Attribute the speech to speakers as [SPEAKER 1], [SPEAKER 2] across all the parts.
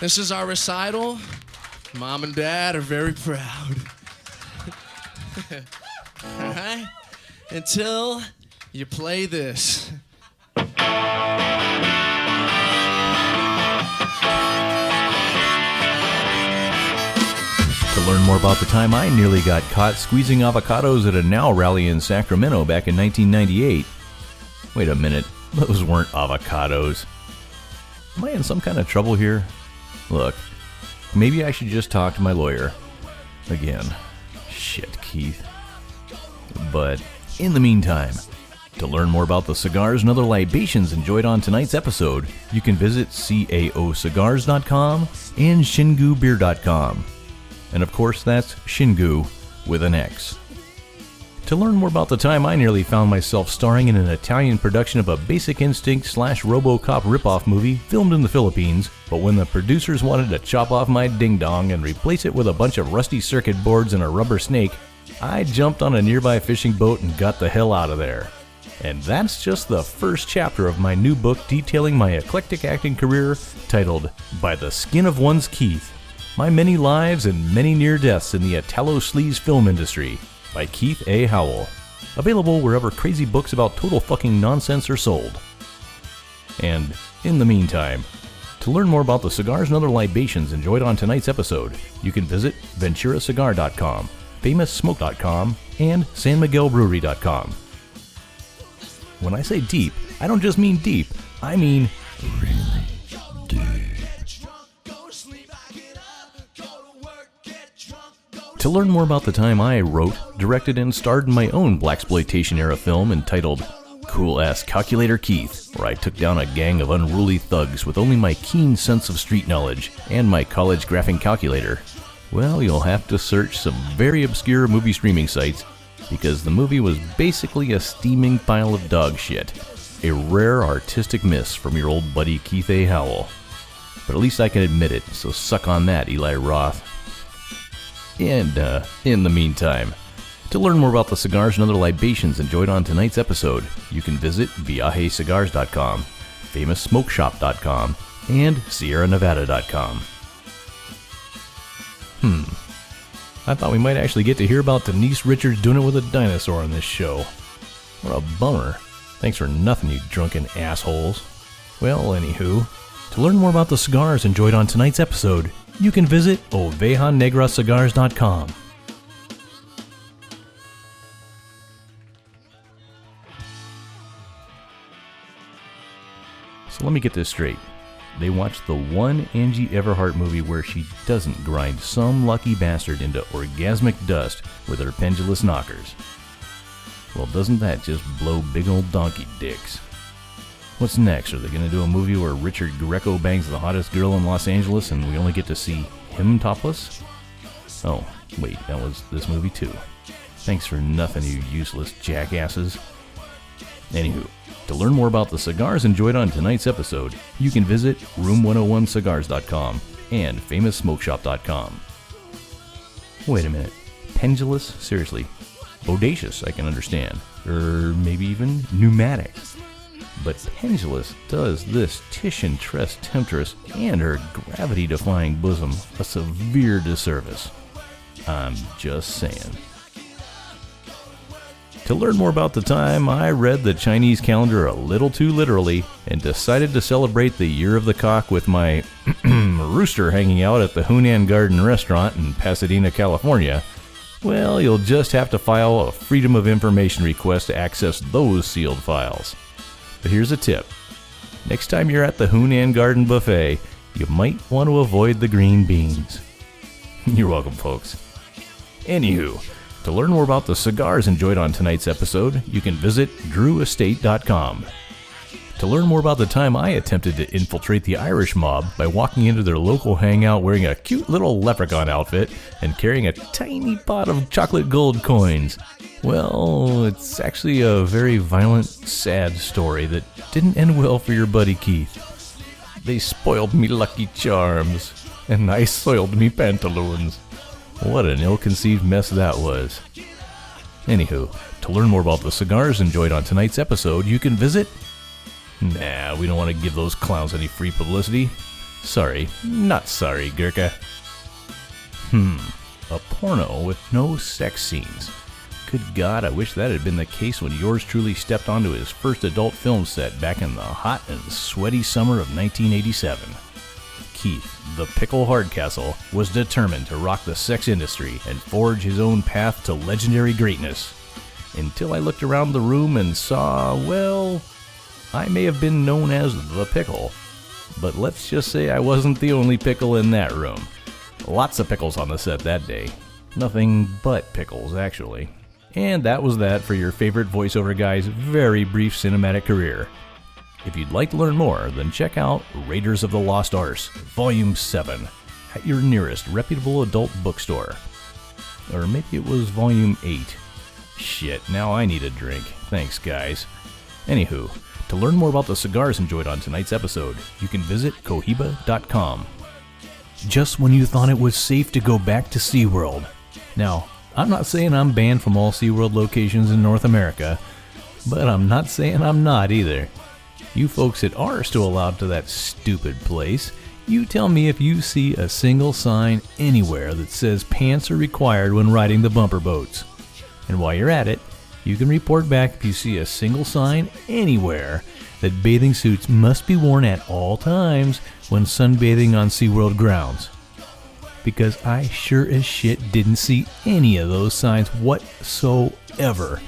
[SPEAKER 1] This is our recital. Mom and Dad are very proud. All right? Until you play this.
[SPEAKER 2] To learn more about the time I nearly got caught squeezing avocados at a Now rally in Sacramento back in 1998. Wait a minute, those weren't avocados. Am I in some kind of trouble here? Look, maybe I should just talk to my lawyer. Again. Shit, Keith. But in the meantime, to learn more about the cigars and other libations enjoyed on tonight's episode, you can visit caocigars.com and shingubeer.com. And of course, that's Shingu with an X. To learn more about the time I nearly found myself starring in an Italian production of a Basic Instinct / RoboCop ripoff movie filmed in the Philippines, but when the producers wanted to chop off my ding-dong and replace it with a bunch of rusty circuit boards and a rubber snake, I jumped on a nearby fishing boat and got the hell out of there. And that's just the first chapter of my new book detailing my eclectic acting career, titled By the Skin of One's Keith: My Many Lives and Many Near Deaths in the Italo-Sleaze Film Industry, by Keith A. Howell. Available wherever crazy books about total fucking nonsense are sold. And in the meantime, to learn more about the cigars and other libations enjoyed on tonight's episode, you can visit VenturaCigar.com, FamousSmoke.com, and SanMiguelBrewery.com. When I say deep, I don't just mean deep, I mean really deep. To learn more about the time I wrote, directed, and starred in my own blaxploitation-era film entitled Cool Ass Calculator Keith, where I took down a gang of unruly thugs with only my keen sense of street knowledge and my college graphing calculator, well, you'll have to search some very obscure movie streaming sites, because the movie was basically a steaming pile of dog shit. A rare artistic miss from your old buddy Keith A. Howell. But at least I can admit it, so suck on that, Eli Roth. And, in the meantime, to learn more about the cigars and other libations enjoyed on tonight's episode, you can visit viajecigars.com, FamousSmokeShop.com, and SierraNevada.com. I thought we might actually get to hear about Denise Richards doing it with a dinosaur on this show. What a bummer. Thanks for nothing, you drunken assholes. Well, anywho, to learn more about the cigars enjoyed on tonight's episode, you can visit ovejanegracigars.com. So let me get this straight. They watched the one Angie Everhart movie where she doesn't grind some lucky bastard into orgasmic dust with her pendulous knockers. Well, doesn't that just blow big old donkey dicks? What's next? Are they going to do a movie where Richard Greco bangs the hottest girl in Los Angeles and we only get to see him topless? Oh, wait, that was this movie too. Thanks for nothing, you useless jackasses. Anywho, to learn more about the cigars enjoyed on tonight's episode, you can visit room101cigars.com and FamousSmokeShop.com. Wait a minute. Pendulous? Seriously. Bodacious, I can understand. Or maybe even pneumatic. But pendulous does this Titian Tress temptress and her gravity-defying bosom a severe disservice. I'm just saying. To learn more about the time I read the Chinese calendar a little too literally and decided to celebrate the Year of the Cock with my rooster hanging out at the Hunan Garden restaurant in Pasadena, California, well, you'll just have to file a Freedom of Information request to access those sealed files. But here's a tip. Next time you're at the Hunan Garden buffet, you might want to avoid the green beans. You're welcome, folks. Anywho, to learn more about the cigars enjoyed on tonight's episode, you can visit drewestate.com. To learn more about the time I attempted to infiltrate the Irish mob by walking into their local hangout wearing a cute little leprechaun outfit and carrying a tiny pot of chocolate gold coins, well, it's actually a very violent, sad story that didn't end well for your buddy Keith. They spoiled me Lucky Charms, and I soiled me pantaloons. What an ill-conceived mess that was. Anywho, to learn more about the cigars enjoyed on tonight's episode, you can visit... Nah, we don't want to give those clowns any free publicity. Sorry, not sorry, Gurkha. A porno with no sex scenes. Good God, I wish that had been the case when yours truly stepped onto his first adult film set back in the hot and sweaty summer of 1987. Keith, the Pickle Hardcastle, was determined to rock the sex industry and forge his own path to legendary greatness. Until I looked around the room and saw, well, I may have been known as the Pickle, but let's just say I wasn't the only pickle in that room. Lots of pickles on the set that day. Nothing but pickles, actually. And that was that for your favorite voiceover guy's very brief cinematic career. If you'd like to learn more, then check out Raiders of the Lost Arse, Volume 7, at your nearest reputable adult bookstore. Or maybe it was Volume 8. Shit, now I need a drink. Thanks, guys. Anywho, to learn more about the cigars enjoyed on tonight's episode, you can visit cohiba.com. Just when you thought it was safe to go back to SeaWorld. Now, I'm not saying I'm banned from all SeaWorld locations in North America, but I'm not saying I'm not either. You folks that are still allowed to that stupid place, you tell me if you see a single sign anywhere that says pants are required when riding the bumper boats. And while you're at it, you can report back if you see a single sign anywhere that bathing suits must be worn at all times when sunbathing on SeaWorld grounds. Because I sure as shit didn't see any of those signs whatsoever.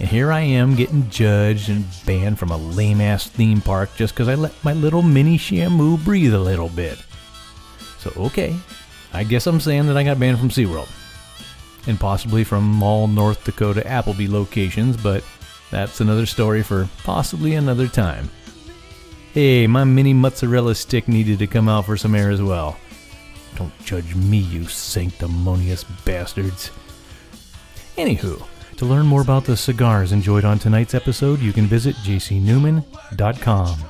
[SPEAKER 2] And here I am getting judged and banned from a lame-ass theme park just because I let my little mini Shamu breathe a little bit. So okay, I guess I'm saying that I got banned from SeaWorld. And possibly from all North Dakota Applebee locations, but that's another story for possibly another time. Hey, my mini mozzarella stick needed to come out for some air as well. Don't judge me, you sanctimonious bastards. Anywho, to learn more about the cigars enjoyed on tonight's episode, you can visit jcnewman.com.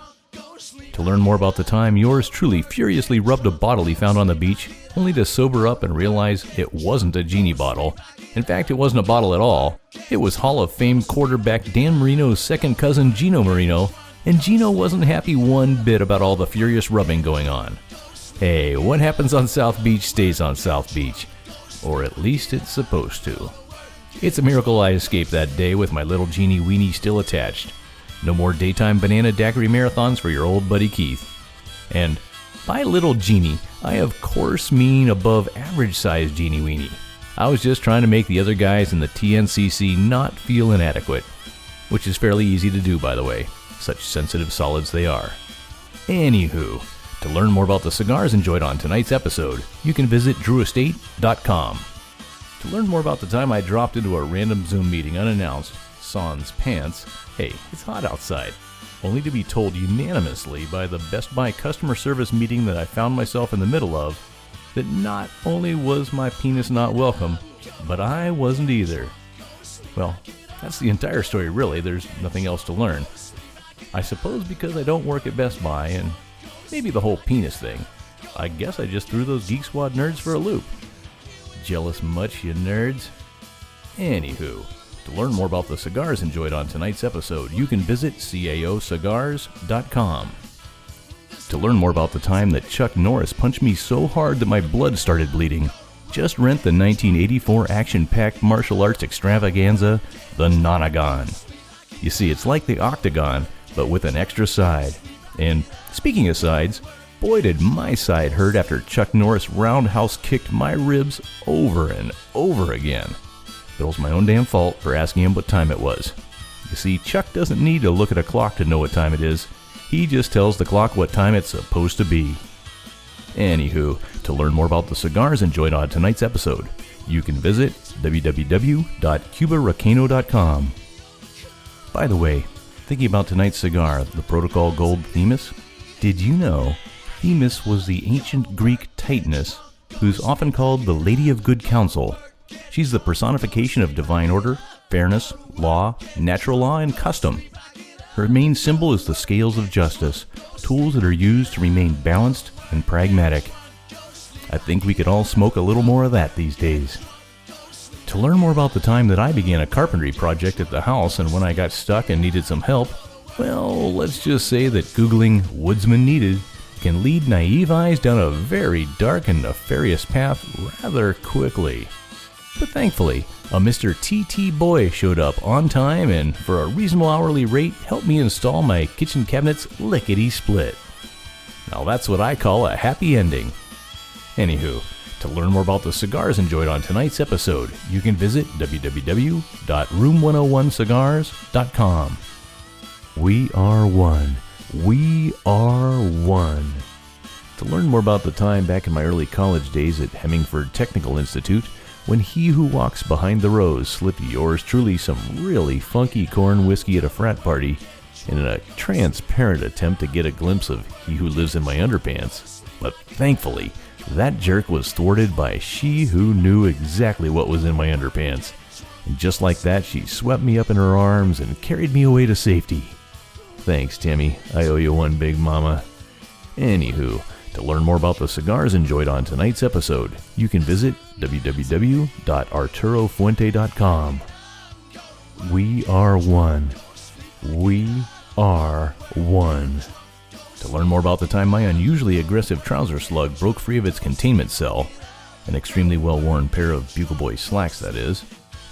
[SPEAKER 2] To learn more about the time yours truly furiously rubbed a bottle he found on the beach, only to sober up and realize it wasn't a genie bottle. In fact, it wasn't a bottle at all. It was Hall of Fame quarterback Dan Marino's second cousin Gino Marino, and Gino wasn't happy one bit about all the furious rubbing going on. Hey, what happens on South Beach stays on South Beach. Or at least it's supposed to. It's a miracle I escaped that day with my little genie weenie still attached. No more daytime banana daiquiri marathons for your old buddy Keith. And by little genie, I of course mean above average size genie weenie. I was just trying to make the other guys in the TNCC not feel inadequate. Which is fairly easy to do, by the way. Such sensitive solids they are. Anywho, to learn more about the cigars enjoyed on tonight's episode, you can visit drewestate.com. To learn more about the time I dropped into a random Zoom meeting unannounced, sans pants, hey, it's hot outside, only to be told unanimously by the Best Buy customer service meeting that I found myself in the middle of, that not only was my penis not welcome, but I wasn't either. Well, that's the entire story really, there's nothing else to learn. I suppose because I don't work at Best Buy, and maybe the whole penis thing, I guess I just threw those Geek Squad nerds for a loop. Jealous much, you nerds? Anywho, to learn more about the cigars enjoyed on tonight's episode, you can visit caocigars.com. To learn more about the time that Chuck Norris punched me so hard that my blood started bleeding, just rent the 1984 action-packed martial arts extravaganza, The Nonagon. You see, it's like the Octagon, but with an extra side. And speaking of sides, boy did my side hurt after Chuck Norris roundhouse kicked my ribs over and over again. It was my own damn fault for asking him what time it was. You see, Chuck doesn't need to look at a clock to know what time it is. He just tells the clock what time it's supposed to be. Anywho, to learn more about the cigars enjoyed on tonight's episode, you can visit www.cubaracano.com. By the way, thinking about tonight's cigar, the Protocol Gold Themis, did you know Themis was the ancient Greek Titaness, who's often called the Lady of Good Counsel? She's the personification of divine order, fairness, law, natural law, and custom. Her main symbol is the scales of justice, tools that are used to remain balanced and pragmatic. I think we could all smoke a little more of that these days. To learn more about the time that I began a carpentry project at the house and when I got stuck and needed some help, well, let's just say that Googling woodsman needed can lead naive eyes down a very dark and nefarious path rather quickly. But thankfully, a Mr. T.T. Boy showed up on time and, for a reasonable hourly rate, helped me install my kitchen cabinets lickety-split. Now that's what I call a happy ending. Anywho, to learn more about the cigars enjoyed on tonight's episode, you can visit www.room101cigars.com. We are one. We are one. To learn more about the time back in my early college days at Hemingford Technical Institute, when he who walks behind the rose slipped yours truly some really funky corn whiskey at a frat party in a transparent attempt to get a glimpse of he who lives in my underpants. But thankfully, that jerk was thwarted by she who knew exactly what was in my underpants. And just like that, she swept me up in her arms and carried me away to safety. Thanks, Tammy. I owe you one, big mama. Anywho, to learn more about the cigars enjoyed on tonight's episode, you can visit www.arturofuente.com. We are one. We are one. To learn more about the time my unusually aggressive trouser slug broke free of its containment cell, an extremely well-worn pair of Bugle Boy slacks, that is,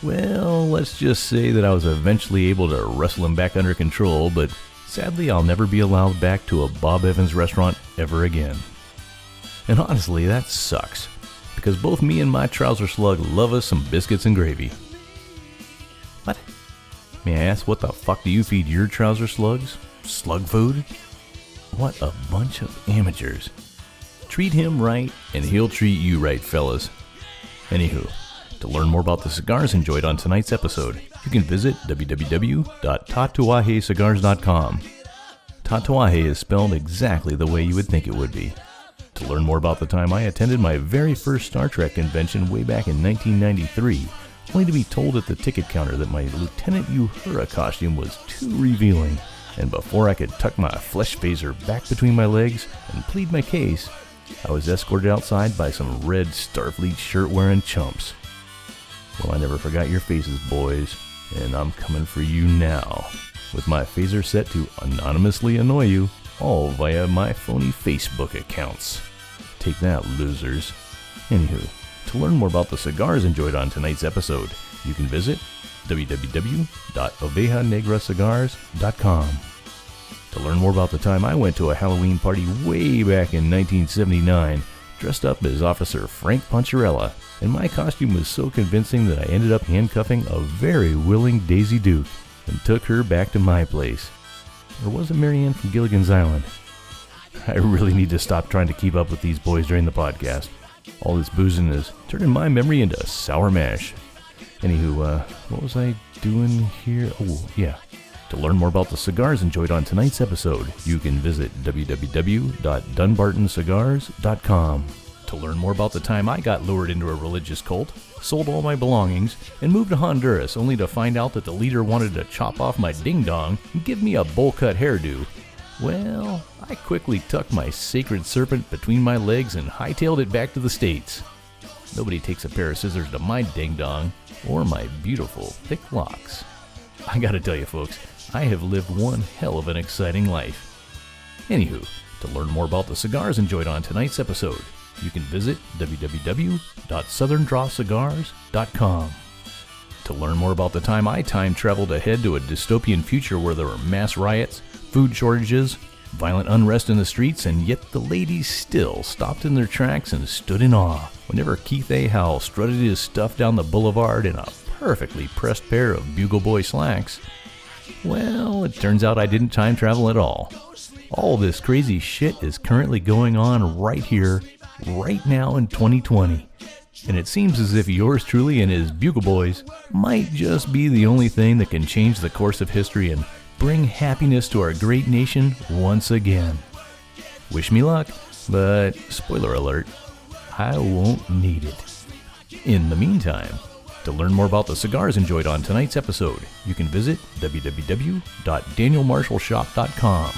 [SPEAKER 2] well, let's just say that I was eventually able to wrestle him back under control, but sadly I'll never be allowed back to a Bob Evans restaurant ever again. And honestly, that sucks, because both me and my trouser slug love us some biscuits and gravy. What? May I ask, what the fuck do you feed your trouser slugs? Slug food? What a bunch of amateurs. Treat him right, and he'll treat you right, fellas. Anywho, to learn more about the cigars enjoyed on tonight's episode, you can visit www.tatuajecigars.com. Tatuaje is spelled exactly the way you would think it would be. To learn more about the time I attended my very first Star Trek convention way back in 1993, only to be told at the ticket counter that my Lieutenant Uhura costume was too revealing, and before I could tuck my flesh phaser back between my legs and plead my case, I was escorted outside by some red Starfleet shirt-wearing chumps. Well, I never forgot your faces, boys, and I'm coming for you now, with my phaser set to anonymously annoy you, all via my phony Facebook accounts. Take that, losers. Anywho, to learn more about the cigars enjoyed on tonight's episode, you can visit www.ovejanegracigars.com. To learn more about the time I went to a Halloween party way back in 1979, dressed up as Officer Frank Poncherella, and my costume was so convincing that I ended up handcuffing a very willing Daisy Duke and took her back to my place. Or was it Marianne from Gilligan's Island? I really need to stop trying to keep up with these boys during the podcast. All this boozing is turning my memory into sour mash. Anywho, what was I doing here? Oh, yeah. To learn more about the cigars enjoyed on tonight's episode, you can visit www.dunbartoncigars.com. To learn more about the time I got lured into a religious cult, sold all my belongings, and moved to Honduras only to find out that the leader wanted to chop off my ding-dong and give me a bowl-cut hairdo, well, I quickly tucked my sacred serpent between my legs and hightailed it back to the States. Nobody takes a pair of scissors to my ding-dong or my beautiful, thick locks. I gotta tell you, folks, I have lived one hell of an exciting life. Anywho, to learn more about the cigars enjoyed on tonight's episode, you can visit www.southerndrawcigars.com. To learn more about the time I time traveled ahead to a dystopian future where there were mass riots, food shortages, violent unrest in the streets, and yet the ladies still stopped in their tracks and stood in awe whenever Keith A. Howell strutted his stuff down the boulevard in a perfectly pressed pair of Bugle Boy slacks. Well, it turns out I didn't time travel at all. All this crazy shit is currently going on right here, right now in 2020. And it seems as if yours truly and his Bugle Boys might just be the only thing that can change the course of history and bring happiness to our great nation once again. Wish me luck, but spoiler alert, I won't need it. In the meantime, to learn more about the cigars enjoyed on tonight's episode, you can visit www.danielmarshallshop.com.